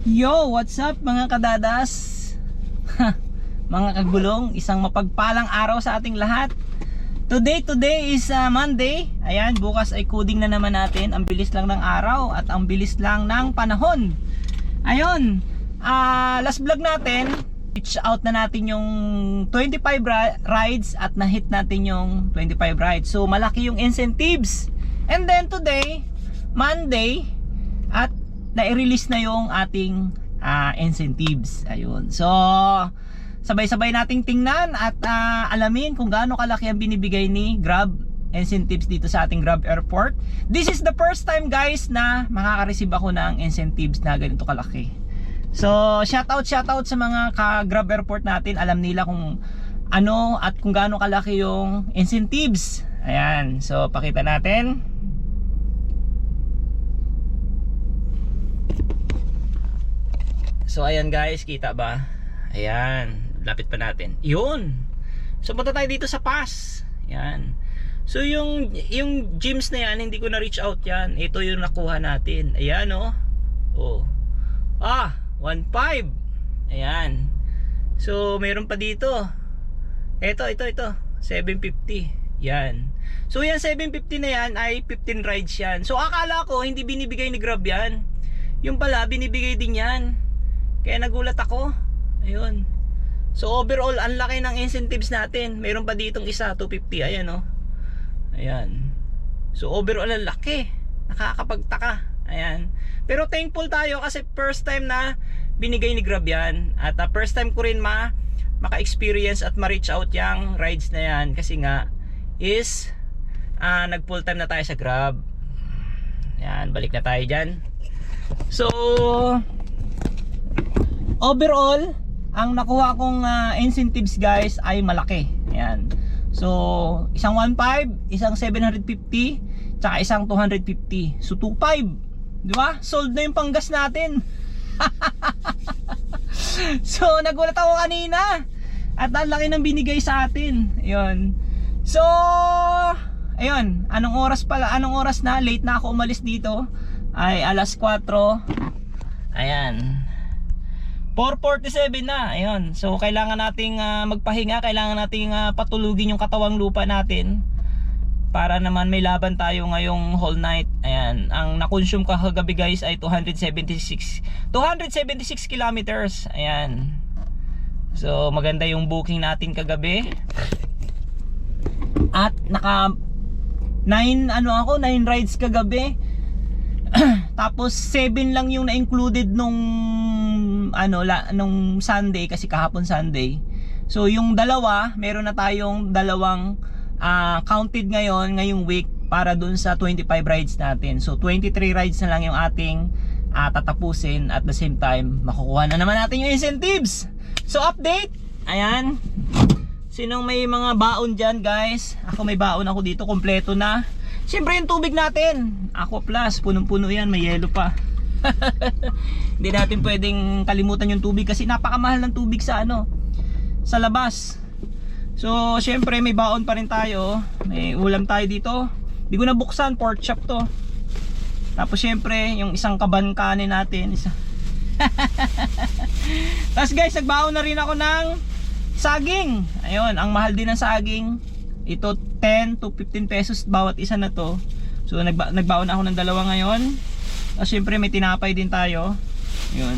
Yo, what's up mga kadadas? Mga kagulong, isang mapagpalang araw sa ating lahat. Today is Monday. Ayan, bukas ay coding na naman natin. Ang bilis lang ng araw at ang bilis lang ng panahon. Ayun, last vlog natin, reach out na natin yung 25 rides at na-hit natin yung 25 rides. So malaki yung incentives. And then today, Monday, at na-release na yung ating incentives. Ayun. So sabay-sabay nating tingnan at alamin kung gaano kalaki ang binibigay ni Grab incentives dito sa ating Grab Airport. This is the first time guys na makaka-receive ako ng incentives na ganito kalaki. So shoutout sa mga ka-Grab Airport natin. Alam nila kung ano at kung gaano kalaki yung incentives. Ayan. So pakita natin. So ayan guys, kita ba? Ayan, lapit pa natin. Yun. So punta tayo dito sa pass. Ayan. So yung gyms na yan, hindi ko na reach out yan. Ito yung nakuha natin. Ayan oh. Oh. 1.5. Ayan. So meron pa dito. Ito 750. Yan. So yan 750 na yan ay 15 rides yan. So akala ko hindi binibigay ni Grab yan. Yung pala binibigay din yan. Kaya nagulat ako. Ayun. So overall ang laki ng incentives natin. Mayroon pa ditong isa 250. Ayan oh. Ayan. So overall ang laki. Nakakapagtaka. Ayan. Pero thankful tayo kasi first time na binigay ni Grab yan. At first time ko rin maka-experience at ma-reach out yung rides na yan. Kasi nga is nag full time na tayo sa Grab. Ayan. Balik na tayo dyan. So overall, ang nakuha kong incentives guys ay malaki. Ayan. So, isang 1.5, isang 750, tsaka isang 250. So, 2.5. Di ba? Sold na yung panggas natin. So, nagulat ako kanina. At ang laki ng binigay sa atin. Ayun. So, ayun. Anong oras na? Late na ako umalis dito. Ay, alas 4. Ayan. 4:47 na. Ayun. So kailangan nating magpahinga, kailangan nating patulugin yung katawang lupa natin para naman may laban tayo ngayong whole night. Ayan. Ang na-consume kagabi guys ay 276 kilometers. Ayan. So maganda yung booking natin kagabi. At naka 9 rides kagabi. Tapos 7 lang yung na-included nung Sunday kasi kahapon Sunday. So yung dalawa, meron na tayong dalawang counted ngayong week para dun sa 25 rides natin. So 23 rides na lang yung ating tatapusin at the same time makukuha na naman natin yung incentives. So update. Ayan. Sinong may mga baon dyan guys? Ako may baon ako dito, kompleto na. Siyempre yung tubig natin, Aqua Plus, punong-puno yan, may yelo pa. Hindi natin pwedeng kalimutan yung tubig kasi napakamahal ng tubig sa labas. So siyempre may baon pa rin tayo. May ulam tayo dito. Hindi ko na buksan, pork chop to. Tapos siyempre yung isang kaban kanin natin, isa. Tapos guys, nagbaon na rin ako ng saging. Ayun, ang mahal din ng saging. Ito 10 to 15 pesos bawat isa na to. So nagbaon ako ng dalawa ngayon. Tapos syempre may tinapay din tayo. Yun.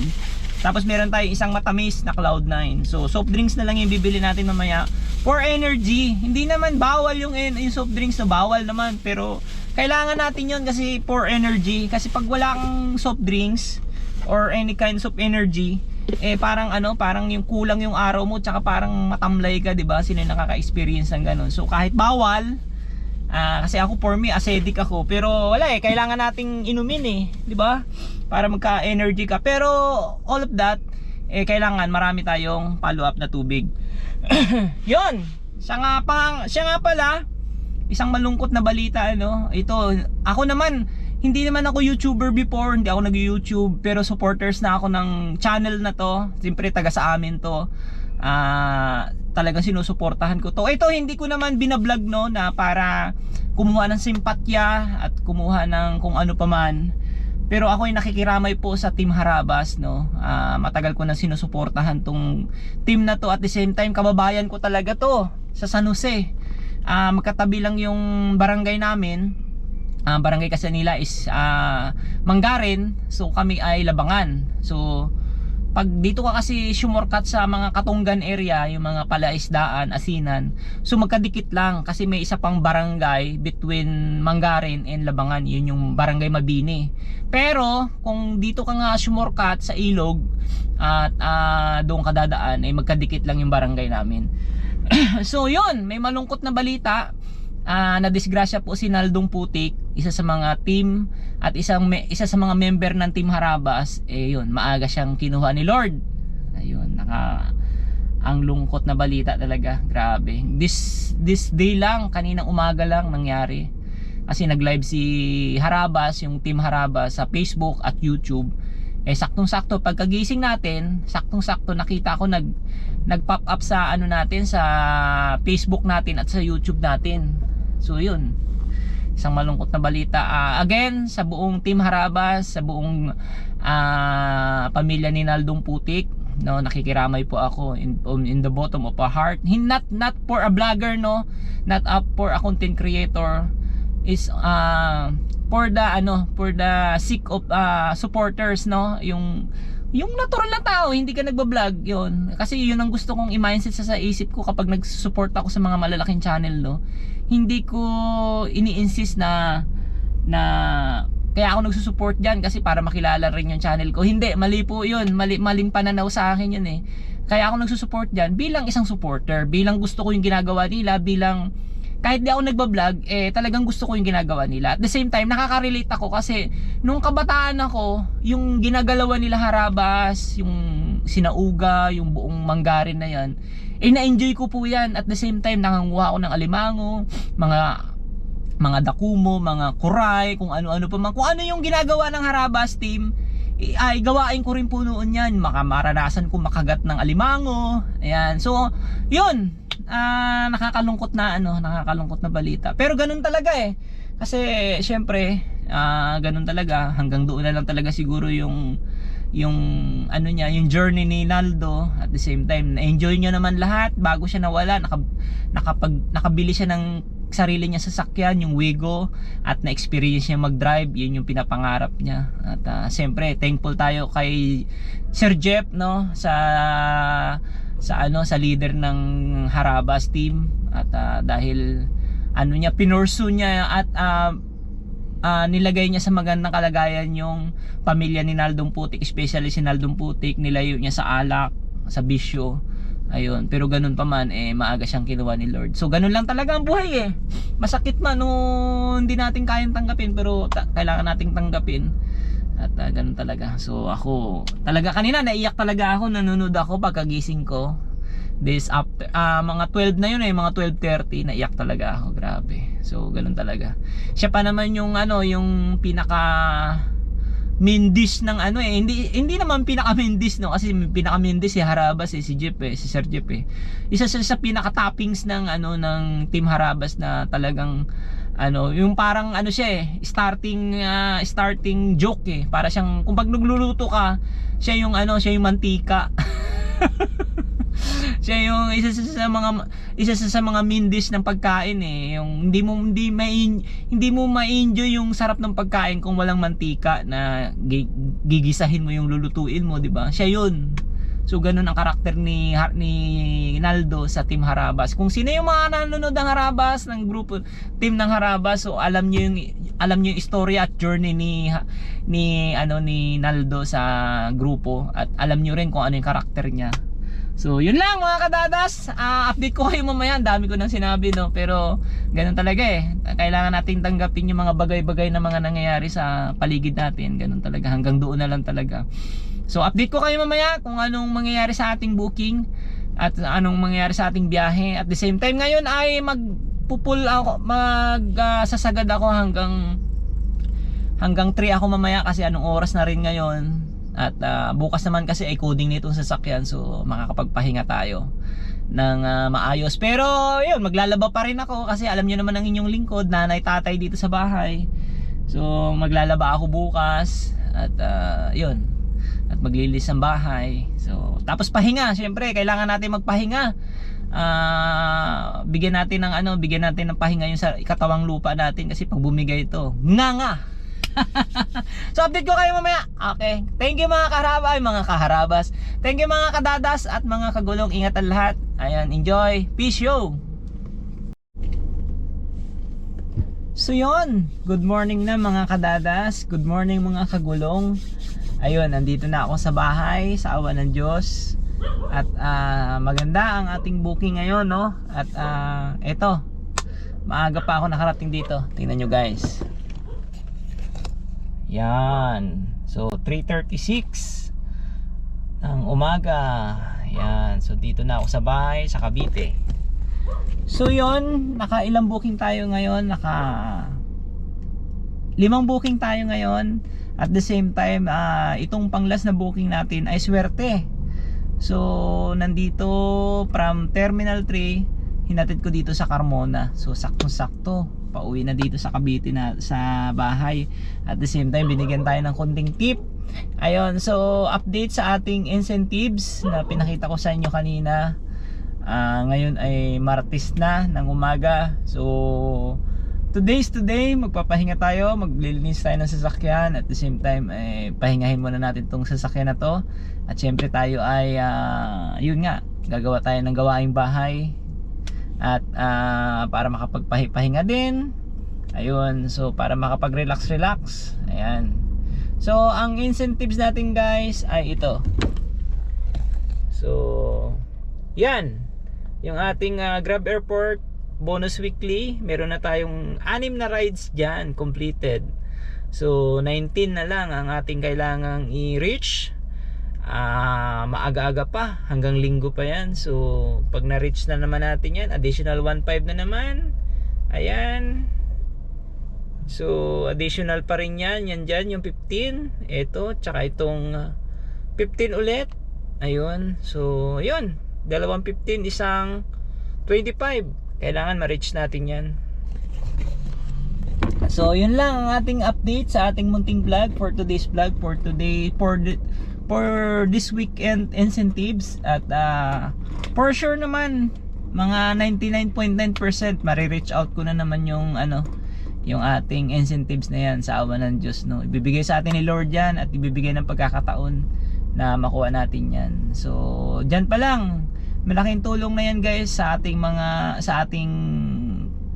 Tapos meron tayong isang matamis na Cloud9. So soft drinks na lang yung bibili natin mamaya for energy. Hindi naman bawal yung soft drinks, na bawal naman, pero kailangan natin yun kasi for energy. Kasi pag wala kang soft drinks or any kinds of energy, parang yung kulang yung araw mo, tsaka parang matamlay ka, 'di ba? Sino yung nakaka-experience ng ganun? So kahit bawal, kasi ako, for me, acidic ako, pero wala kailangan nating inumin 'di ba? Para magka-energy ka. Pero all of that, kailangan marami tayong follow-up na tubig. 'Yon. Siya nga pala, isang malungkot na balita ito, ako naman hindi naman ako YouTuber before, hindi ako nag-YouTube, pero supporters na ako ng channel na to. Siyempre taga sa amin to. Talagang sinusuportahan ko to. Ito hindi ko naman binablog na para kumuha ng simpatya at kumuha ng kung ano pa man. Pero ako ay nakikiramay po sa Team Harabas, no. Matagal ko na sinusuportahan tong team na to, at the same time kababayan ko talaga to sa San Jose. Magkatabi lang yung barangay namin. Barangay kasi nila is Manggarin, so kami ay Labangan. So pag dito ka kasi sumorkat sa mga Katunggan area, yung mga palaisdaan, asinan, so magkadikit lang kasi may isa pang barangay between Manggarin and Labangan, yun yung barangay Mabini. Pero kung dito ka nga sumorkat sa Ilog at doon ka dadaan, ay magkadikit lang yung barangay namin. So yun, may malungkot na balita. Na-disgrasya po si Naldong Putik, isa sa mga team at isa sa mga member ng Team Harabas. Yun, maaga siyang kinuha ni Lord. Ayun, ang lungkot na balita talaga, grabe. This day lang, kaninang umaga lang nangyari. Kasi nag-live si Harabas, yung Team Harabas sa Facebook at YouTube. Saktong-sakto pagkagising natin, saktong-sakto nakita ko nag-pop up sa ano natin, sa Facebook natin at sa YouTube natin. So yun, isang malungkot na balita. Again, sa buong Team Harabas, sa buong pamilya ni Naldong Putik, no, nakikiramay po ako in the bottom of a heart. Not for a vlogger, no, not up for a content creator, is for the sake of supporters, no, yung natural na tao, hindi ka nagba-vlog, yun. Kasi yun ang gusto kong i-mindset sa isip ko kapag nag-support ako sa mga malalaking channel, no. Hindi ko ini-insist na kaya ako nagsusupport diyan kasi para makilala rin yung channel ko. Hindi, mali po yun. Maling pananaw sa akin yun eh. Kaya ako nagsusupport diyan bilang isang supporter, bilang gusto ko yung ginagawa nila, bilang kahit di ako nagba-vlog, talagang gusto ko yung ginagawa nila. At the same time, nakaka-relate ako kasi nung kabataan ako, yung ginagalawan nila Harabas, yung Sinauga, yung buong Manggarin na yan, na-enjoy ko po yan. At the same time, nanganguha ako ng alimango, mga dakumo, mga kuray, kung ano-ano pa man. Kung ano yung ginagawa ng Harabas team, ay gawain ko rin po noon yan. Maranasan ko makagat ng alimango. Ayan. So, yun. Nakakalungkot na balita. Pero ganun talaga eh. Kasi syempre, ganun talaga. Hanggang doon na lang talaga siguro yung ano niya, yung journey ni Naldo. At the same time, na-enjoy niya naman lahat bago siya nawala. Nakabili siya ng sarili niya sasakyan, yung Wigo, at na-experience niya mag-drive. Yun yung pinapangarap niya. At siyempre, thankful tayo kay Sir Jeff, no, sa leader ng Harabas team. At dahil pinursu niya at nilagay niya sa magandang kalagayan yung pamilya ni Naldong Putik, especially si Naldong Putik, nilayo niya sa alak, sa bisyo. Ayun, pero ganun pa man, maaga siyang kinuha ni Lord. So ganun lang talaga ang buhay eh. Masakit man hindi natin kayang tanggapin, pero kailangan nating tanggapin. At ganun talaga. So ako, talaga kanina naiyak talaga ako, nanonood ako pagkagising ko. This after mga 12 na yun mga 12:30, naiyak talaga ako, grabe. So ganun talaga. Siya pa naman yung yung pinaka main dish ng hindi naman pinaka main dish, no, kasi pinaka main dish si Harabas si Jeep si Sir Jeep isa siya sa pinaka toppings ng ng Team Harabas, na talagang yung parang siya starting joke para siyang kung pag nagluluto ka, siya yung mantika. Siya yung isa sa mga main dish ng pagkain yung hindi mo ma-enjoy yung sarap ng pagkain kung walang mantika na gigisahin mo yung lulutuin mo, di ba? Siya yun. So ganun ang karakter ni Naldo sa Team Harabas. Kung sino yung mga nanonood ng Harabas, ng grupo team ng Harabas, so alam niyo yung istorya at journey ni Naldo sa grupo, at alam niyo rin kung ano yung karakter niya. So yun lang mga kadadas, update ko kayo mamaya. Ang dami ko nang sinabi, no, pero ganun talaga kailangan nating tanggapin yung mga bagay-bagay na mga nangyayari sa paligid natin. Ganun talaga, hanggang doon na lang talaga. So update ko kayo mamaya kung anong mangyayari sa ating booking at anong mangyayari sa ating biyahe. At the same time, ngayon ay sasagad ako hanggang 3 ako mamaya, kasi anong oras na rin ngayon. At bukas naman kasi ay coding nitong sasakyan, so makakapagpahinga tayo ng maayos. Pero yun, maglalaba pa rin ako kasi alam niyo naman ang inyong lingkod, nanay tatay dito sa bahay. So maglalaba ako bukas at yun, at maglilis ng bahay. So tapos pahinga, syempre kailangan natin magpahinga. Bigyan natin ng pahinga yung sa katawang lupa natin kasi pag bumigay ito, nga. So update ko kayo mamaya. Okay. Thank you mga kaharabas. Thank you mga kadadas at mga kagulong. Ingatan lahat. Ayan, enjoy. Peace yo. So yun, good morning na mga kadadas. Good morning mga kagulong. Ayun, nandito na ako sa bahay, sa awa ng Diyos. At maganda ang ating booking ngayon, no? At eto, maaga pa ako nakarating dito. Tingnan nyo guys. Yan. So 3:36 ng umaga. Yan. So dito na ako sa bahay sa Cavite. So yon, nakailang booking tayo ngayon? 5 booking tayo ngayon. At the same time, itong panglas na booking natin ay swerte. So nandito from Terminal 3, hinatid ko dito sa Carmona. So saktong-sakto, pauwi na dito sa Cavite na sa bahay. At the same time, binigyan tayo ng konting tip. Ayun, so update sa ating incentives na pinakita ko sa inyo kanina. Ngayon ay Martes na ng umaga. So today's today, magpapahinga tayo, maglilinis tayo ng sasakyan. At the same time, pahingahin muna natin tong sasakyan na to. At syempre tayo ay yun nga, gagawa tayo ng gawaing bahay. At para makapagpahinga din. Ayun, so para makapag-relax. Ayan. So ang incentives natin guys ay ito. So yan, yung ating Grab Airport bonus weekly. Meron na tayong 6 na rides dyan completed. So 19 na lang ang ating kailangang i-reach. Maaga-aga pa, hanggang linggo pa yan. So pag na-reach na naman natin yan, additional 1.5 na naman. Ayan. So additional pa rin yan. Yan dyan, yung 15. Ito, tsaka itong 15 ulit. Ayun. So yun, dalawang 15, isang 25. Kailangan ma-reach natin yan. So yun lang ang ating update sa ating munting vlog for today's vlog, for this weekend incentives. At for sure naman, mga 99.9% mare-reach out ko na naman yung yung ating incentives na yan sa awa ng Diyos, no? Ibibigay sa atin ni Lord yan at ibibigay ng pagkakataon na makuha natin yan. So dyan pa lang, malaking tulong na yan guys sa ating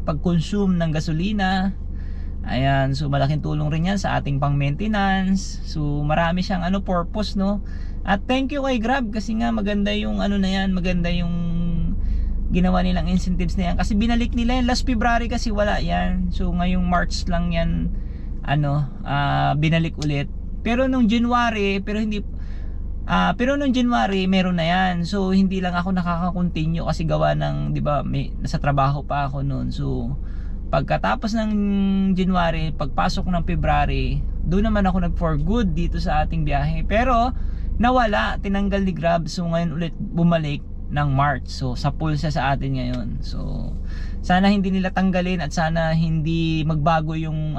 pag-consume ng gasolina. Ayan, so malaking tulong rin yan sa ating pang-maintenance. So marami siyang purpose, no? At thank you kay Grab kasi nga maganda yung na yan, maganda yung ginawa nilang incentives na yan. Kasi binalik nila yan last February kasi wala yan. So ngayong March lang yan binalik ulit. Pero nung January, nung January meron na yan. So hindi lang ako nakaka-continue kasi gawa ng, 'di ba, nasa trabaho pa ako noon. So pagkatapos ng January, pagpasok ng February, doon naman ako nag for good dito sa ating biyahe. Pero nawala, tinanggal ni Grab. So ngayon ulit bumalik ng March. So sa pulsa sa atin ngayon. So sana hindi nila tanggalin at sana hindi magbago yung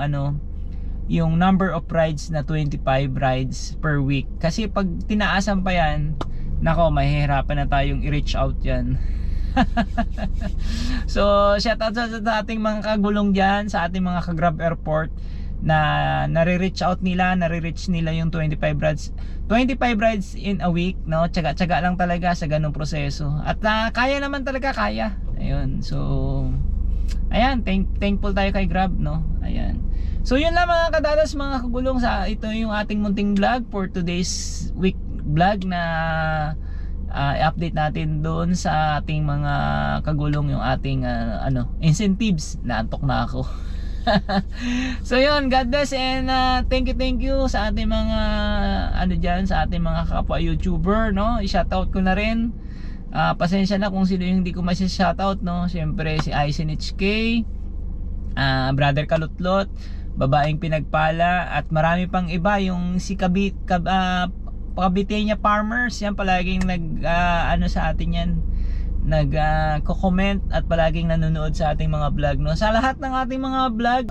yung number of rides na 25 rides per week. Kasi pag tinaasan pa yan, nako, mahihirapan na tayong i-reach out yan. So shout out sa ating mga kagulong dyan, sa ating mga ka-Grab Airport na nare-reach nila yung 25 rides in a week, no? Tsaga lang talaga sa ganung proseso. At kaya naman talaga, kaya. Ayun. So ayan, thankful tayo kay Grab, no? Ayan. So yun lang mga kadadas, mga kagulong, sa ito yung ating munting vlog for today's week vlog na i-update natin doon sa ating mga kagulong yung ating incentives. Naantok na ako. So yun, God bless and thank you sa ating mga sa ating mga kapwa YouTuber, no? I-shoutout ko na rin. Pasensya na kung sino yung hindi ko ma-shoutout, no? Siyempre si Aizen HK, Brother Kalutlot, Babaeng Pinagpala, at marami pang iba, yung si Caviteña Farmers, yan palaging sa atin yan, nag-comment at palaging nanonood sa ating mga vlog, no. Sa lahat ng ating mga vlog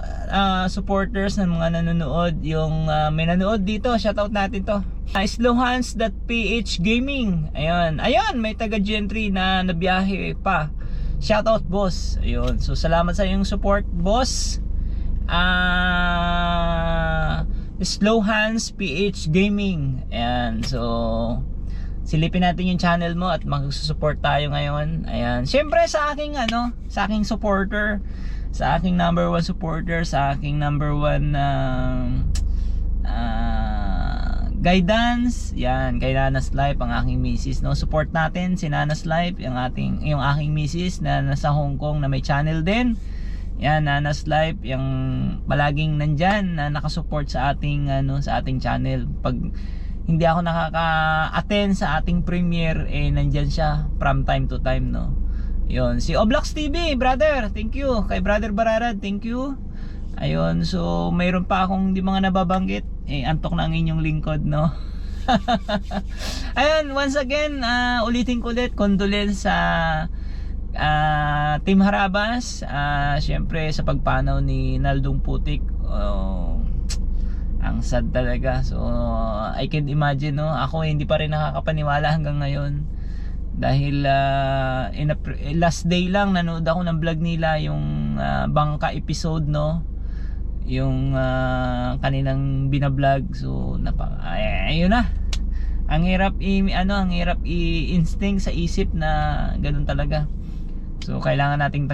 supporters ng mga nanonood, yung may nanood dito, shoutout natin to. Slowhands.ph Gaming. Ayun, may taga Gentry na nabiyahe pa. Shoutout boss. Ayun. So salamat sa iyong support, boss. Slowhands.ph Gaming. Ayan. So silipin natin yung channel mo at mag-support tayo ngayon. Ayan. Syempre sa aking sa aking supporter, sa aking number 1 supporter, sa aking number 1 guidance, yan, kay Nanas Life, ang aking misis, no. Support natin si Nanas Life, yung aking misis na nasa Hong Kong na may channel din. Yan, Nanas Life, yung palaging nandyan na nakasupport sa ating sa ating channel. Pag hindi ako nakaka-attend sa ating premiere, nandyan siya from time to time, no. Yun, si Oblox TV, brother, thank you. Kay Brother Bararad, thank you. Ayun, so mayroon pa akong di mga nababanggit. Antok na ang inyong lingkod, no. Ayun, once again, ulitin ko ulit, condolence sa Team Harabas, syempre sa pagpanaw ni Naldong Putik. Ang sad talaga. So I can imagine, no. Ako hindi pa rin nakakapaniwala hanggang ngayon. Dahil last day lang nanood ako ng vlog nila, yung bangka episode, no. Yung kanilang binablog. So ayun na. Ang hirap i-instinct sa isip na ganun talaga. So kailangan nating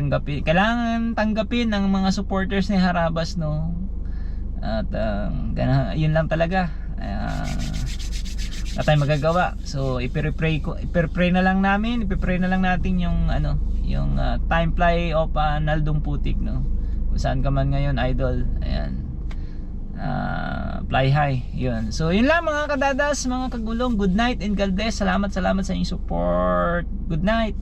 tanggapin ng mga supporters ni Harabas, no. At yun lang talaga. Wala tayong magagawa. So ipre-pray na lang natin yung yung time fly of Naldong Putik, no. Kung saan ka man ngayon, idol. Ayan. Fly high. Yun. So yun lang mga kadadas, mga kagulong. Good night and God bless. Salamat sa inyong support. Good night.